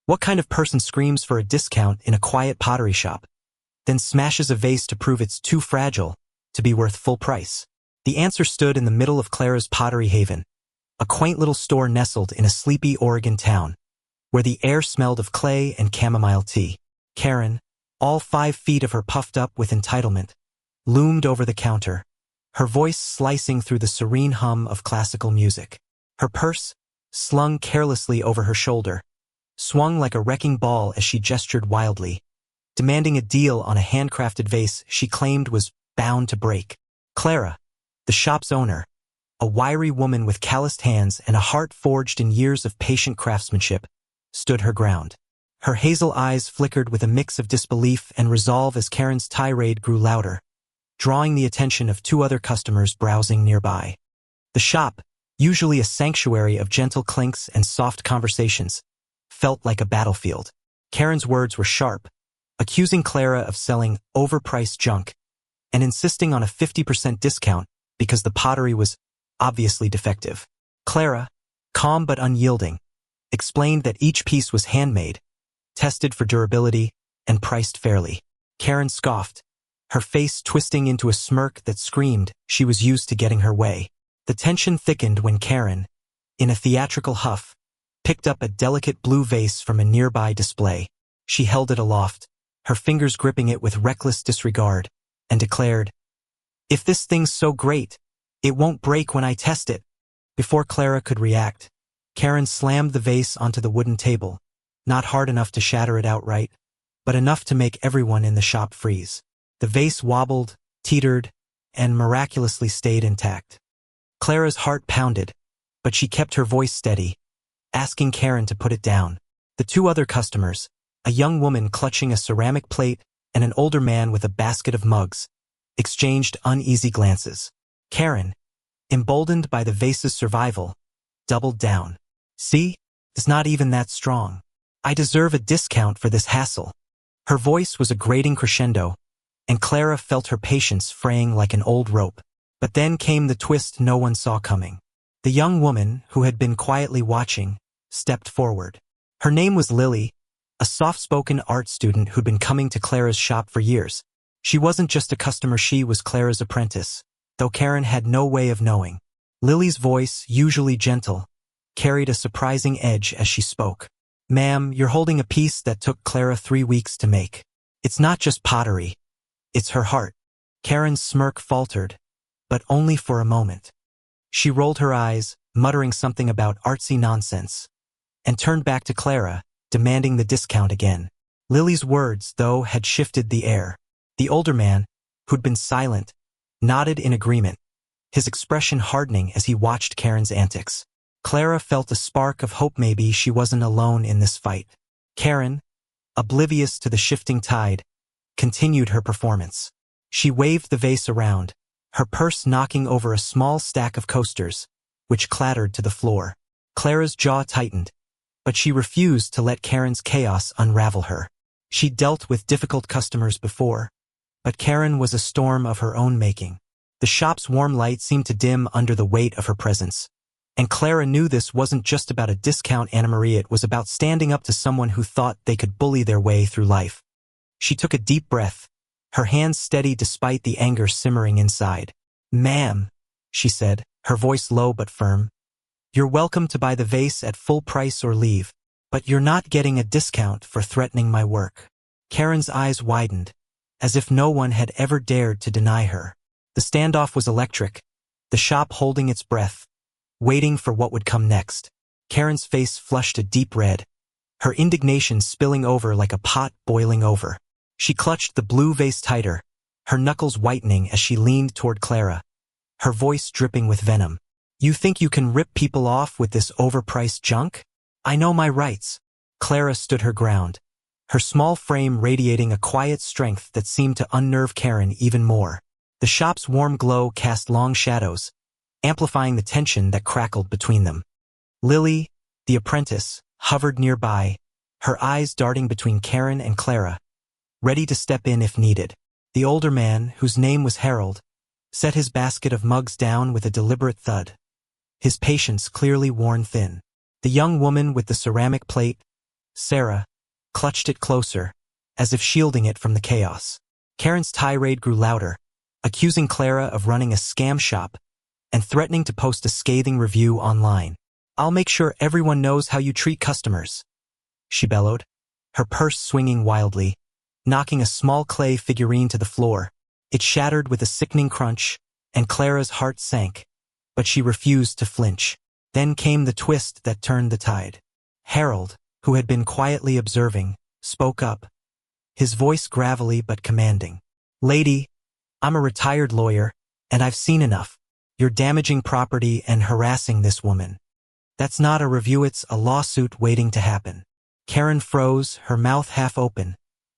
What kind of person screams for a discount in a quiet pottery shop, then smashes a vase to prove it's too fragile to be worth full price? The answer stood in the middle of Clara's Pottery Haven, a quaint little store nestled in a sleepy Oregon town, where the air smelled of clay and chamomile tea. Karen, all 5 feet of her puffed up with entitlement, loomed over the counter, her voice slicing through the serene hum of classical music. Her purse, slung carelessly over her shoulder, swung like a wrecking ball as she gestured wildly, demanding a deal on a handcrafted vase she claimed was bound to break. Clara, the shop's owner, a wiry woman with calloused hands and a heart forged in years of patient craftsmanship, stood her ground. Her hazel eyes flickered with a mix of disbelief and resolve as Karen's tirade grew louder, drawing the attention of 2 other customers browsing nearby. The shop, usually a sanctuary of gentle clinks and soft conversations, felt like a battlefield. Karen's words were sharp, accusing Clara of selling overpriced junk and insisting on a 50% discount because the pottery was obviously defective. Clara, calm but unyielding, explained that each piece was handmade, tested for durability, and priced fairly. Karen scoffed, her face twisting into a smirk that screamed she was used to getting her way. The tension thickened when Karen, in a theatrical huff, picked up a delicate blue vase from a nearby display. She held it aloft, her fingers gripping it with reckless disregard, and declared, "If this thing's so great, it won't break when I test it." Before Clara could react, Karen slammed the vase onto the wooden table, not hard enough to shatter it outright, but enough to make everyone in the shop freeze. The vase wobbled, teetered, and miraculously stayed intact. Clara's heart pounded, but she kept her voice steady, asking Karen to put it down. The 2 other customers, a young woman clutching a ceramic plate and an older man with a basket of mugs, exchanged uneasy glances. Karen, emboldened by the vase's survival, doubled down. "See? It's not even that strong. I deserve a discount for this hassle." Her voice was a grating crescendo, and Clara felt her patience fraying like an old rope. But then came the twist no one saw coming. The young woman, who had been quietly watching, stepped forward. Her name was Lily, a soft-spoken art student who'd been coming to Clara's shop for years. She wasn't just a customer, she was Clara's apprentice, though Karen had no way of knowing. Lily's voice, usually gentle, carried a surprising edge as she spoke. "Ma'am, you're holding a piece that took Clara 3 weeks to make. It's not just pottery. It's her heart." Karen's smirk faltered, but only for a moment. She rolled her eyes, muttering something about artsy nonsense, and turned back to Clara, demanding the discount again. Lily's words, though, had shifted the air. The older man, who'd been silent, nodded in agreement, his expression hardening as he watched Karen's antics. Clara felt a spark of hope. Maybe she wasn't alone in this fight. Karen, oblivious to the shifting tide, continued her performance. She waved the vase around, her purse knocking over a small stack of coasters, which clattered to the floor. Clara's jaw tightened, but she refused to let Karen's chaos unravel her. She'd dealt with difficult customers before, but Karen was a storm of her own making. The shop's warm light seemed to dim under the weight of her presence, and Clara knew this wasn't just about a discount Anna-Marie, it was about standing up to someone who thought they could bully their way through life. She took a deep breath, her hands steady despite the anger simmering inside. "Ma'am," she said, her voice low but firm, "you're welcome to buy the vase at full price or leave, but you're not getting a discount for threatening my work." Karen's eyes widened, as if no one had ever dared to deny her. The standoff was electric, the shop holding its breath, waiting for what would come next. Karen's face flushed a deep red, her indignation spilling over like a pot boiling over. She clutched the blue vase tighter, her knuckles whitening as she leaned toward Clara, her voice dripping with venom. "You think you can rip people off with this overpriced junk? I know my rights." Clara stood her ground, her small frame radiating a quiet strength that seemed to unnerve Karen even more. The shop's warm glow cast long shadows, amplifying the tension that crackled between them. Lily, the apprentice, hovered nearby, her eyes darting between Karen and Clara, ready to step in if needed. The older man, whose name was Harold, set his basket of mugs down with a deliberate thud, his patience clearly worn thin. The young woman with the ceramic plate, Sarah clutched it closer, as if shielding it from the chaos. Karen's tirade grew louder, accusing Clara of running a scam shop and threatening to post a scathing review online. "I'll make sure everyone knows how you treat customers," she bellowed, her purse swinging wildly, knocking a small clay figurine to the floor. It shattered with a sickening crunch, and Clara's heart sank, but she refused to flinch. Then came the twist that turned the tide. Harold, who had been quietly observing, spoke up, his voice gravelly but commanding. "Lady, I'm a retired lawyer, and I've seen enough. You're damaging property and harassing this woman. That's not a review, it's a lawsuit waiting to happen." Karen froze, her mouth half open,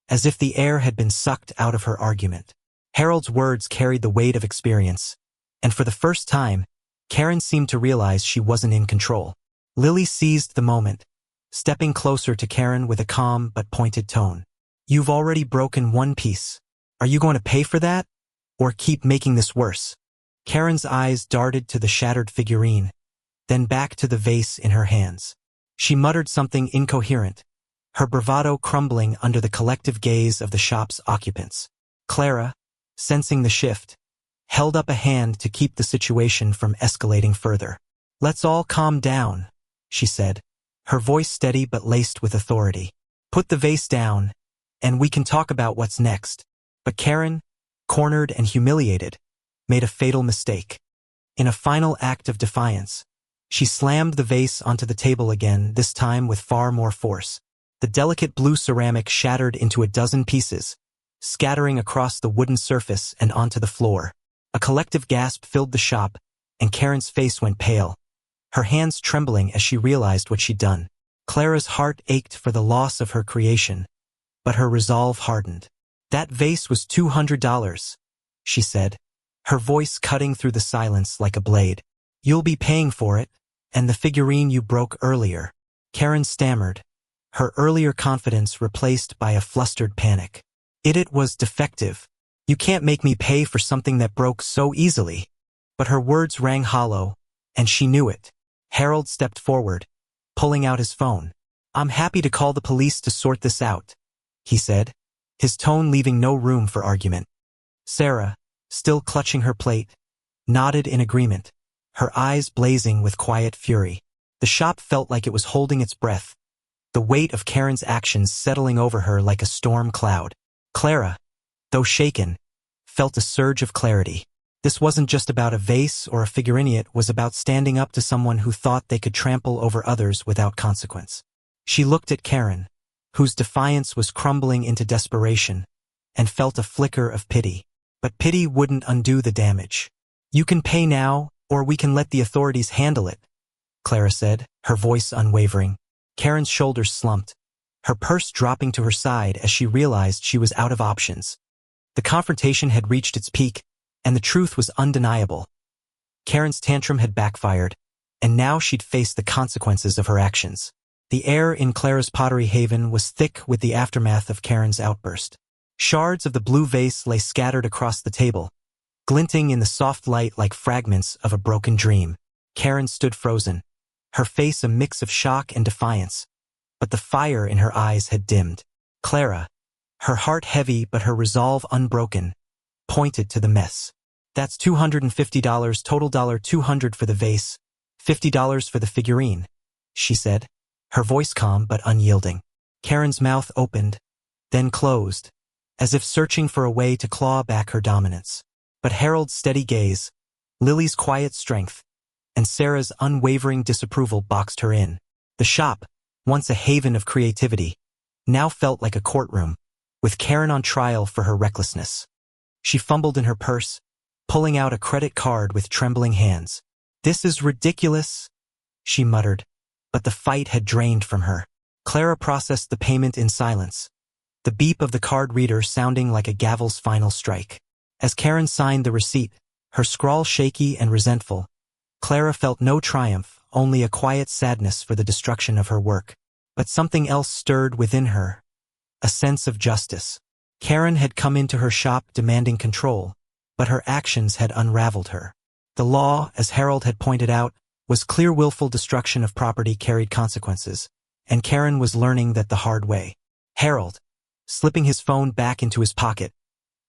as if the air had been sucked out of her argument. Harold's words carried the weight of experience, and for the first time, Karen seemed to realize she wasn't in control. Lily seized the moment, stepping closer to Karen with a calm but pointed tone. "You've already broken one piece. Are you going to pay for that, or keep making this worse?" Karen's eyes darted to the shattered figurine, then back to the vase in her hands. She muttered something incoherent, her bravado crumbling under the collective gaze of the shop's occupants. Clara, sensing the shift, held up a hand to keep the situation from escalating further. "Let's all calm down," she said, her voice steady but laced with authority. "Put the vase down, and we can talk about what's next." But Karen, cornered and humiliated, made a fatal mistake. In a final act of defiance, she slammed the vase onto the table again, this time with far more force. The delicate blue ceramic shattered into a dozen pieces, scattering across the wooden surface and onto the floor. A collective gasp filled the shop, and Karen's face went pale, her hands trembling as she realized what she'd done. Clara's heart ached for the loss of her creation, but her resolve hardened. "That vase was $200, she said, her voice cutting through the silence like a blade. "You'll be paying for it, and the figurine you broke earlier." Karen stammered, her earlier confidence replaced by a flustered panic. It was defective. "You can't make me pay for something that broke so easily." But her words rang hollow, and she knew it. Harold stepped forward, pulling out his phone. "I'm happy to call the police to sort this out," he said, his tone leaving no room for argument. Sarah, still clutching her plate, nodded in agreement, her eyes blazing with quiet fury. The shop felt like it was holding its breath, the weight of Karen's actions settling over her like a storm cloud. Clara, though shaken, felt a surge of clarity. This wasn't just about a vase or a figurine, it was about standing up to someone who thought they could trample over others without consequence. She looked at Karen, whose defiance was crumbling into desperation, and felt a flicker of pity. But pity wouldn't undo the damage. "You can pay now, or we can let the authorities handle it," Clara said, her voice unwavering. Karen's shoulders slumped, her purse dropping to her side as she realized she was out of options. The confrontation had reached its peak, and the truth was undeniable. Karen's tantrum had backfired, and now she'd face the consequences of her actions. The air in Clara's Pottery haven was thick with the aftermath of Karen's outburst. Shards of the blue vase lay scattered across the table, glinting in the soft light like fragments of a broken dream. Karen stood frozen, her face a mix of shock and defiance, but the fire in her eyes had dimmed. Clara, her heart heavy but her resolve unbroken, pointed to the mess. "That's $250 total, $200 for the vase, $50 for the figurine," she said, her voice calm but unyielding. Karen's mouth opened, then closed, as if searching for a way to claw back her dominance. But Harold's steady gaze, Lily's quiet strength, and Sarah's unwavering disapproval boxed her in. The shop, once a haven of creativity, now felt like a courtroom, with Karen on trial for her recklessness. She fumbled in her purse, pulling out a credit card with trembling hands. "This is ridiculous," she muttered, but the fight had drained from her. Clara processed the payment in silence, the beep of the card reader sounding like a gavel's final strike. As Karen signed the receipt, her scrawl shaky and resentful, Clara felt no triumph, only a quiet sadness for the destruction of her work. But something else stirred within her, a sense of justice. Karen had come into her shop demanding control, but her actions had unraveled her. The law, as Harold had pointed out, was clear. Willful destruction of property carried consequences, and Karen was learning that the hard way. Harold, slipping his phone back into his pocket,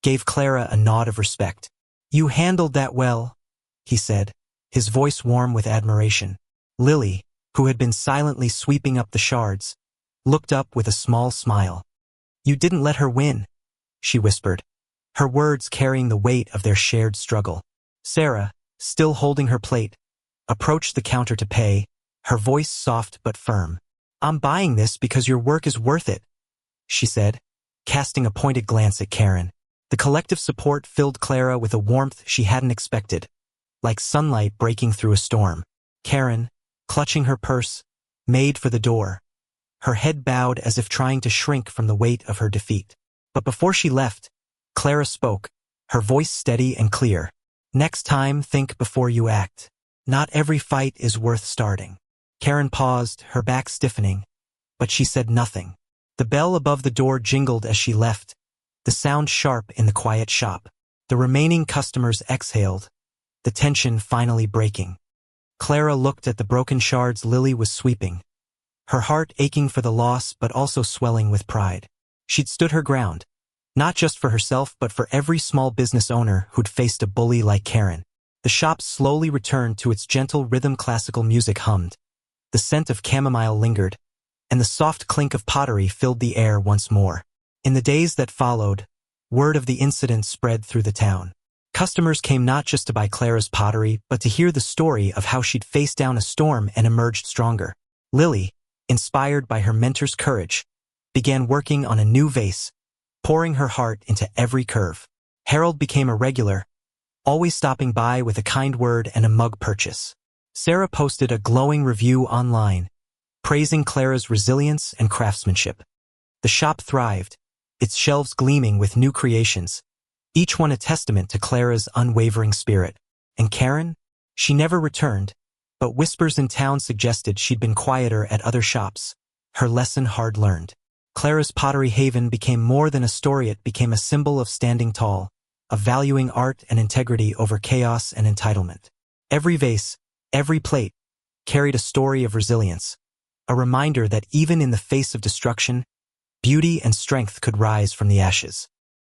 gave Clara a nod of respect. "You handled that well," he said, his voice warm with admiration. Lily, who had been silently sweeping up the shards, looked up with a small smile. "You didn't let her win," she whispered, her words carrying the weight of their shared struggle. Sarah, still holding her plate, approached the counter to pay, her voice soft but firm. "I'm buying this because your work is worth it," she said, casting a pointed glance at Karen. The collective support filled Clara with a warmth she hadn't expected, like sunlight breaking through a storm. Karen, clutching her purse, made for the door, her head bowed as if trying to shrink from the weight of her defeat. But before she left, Clara spoke, her voice steady and clear. "Next time, think before you act. Not every fight is worth starting." Karen paused, her back stiffening, but she said nothing. The bell above the door jingled as she left, the sound sharp in the quiet shop. The remaining customers exhaled, the tension finally breaking. Clara looked at the broken shards Lily was sweeping, her heart aching for the loss but also swelling with pride. She'd stood her ground, not just for herself but for every small business owner who'd faced a bully like Karen. The shop slowly returned to its gentle rhythm. Classical music hummed, the scent of chamomile lingered, and the soft clink of pottery filled the air once more. In the days that followed, word of the incident spread through the town. Customers came not just to buy Clara's pottery, but to hear the story of how she'd faced down a storm and emerged stronger. Lily, inspired by her mentor's courage, began working on a new vase, pouring her heart into every curve. Harold became a regular, always stopping by with a kind word and a mug purchase. Sarah posted a glowing review online, praising Clara's resilience and craftsmanship. The shop thrived, its shelves gleaming with new creations, each one a testament to Clara's unwavering spirit. And Karen? She never returned, but whispers in town suggested she'd been quieter at other shops, her lesson hard learned. Clara's Pottery Haven became more than a story. It became a symbol of standing tall, of valuing art and integrity over chaos and entitlement. Every vase, every plate, carried a story of resilience, a reminder that even in the face of destruction, beauty and strength could rise from the ashes.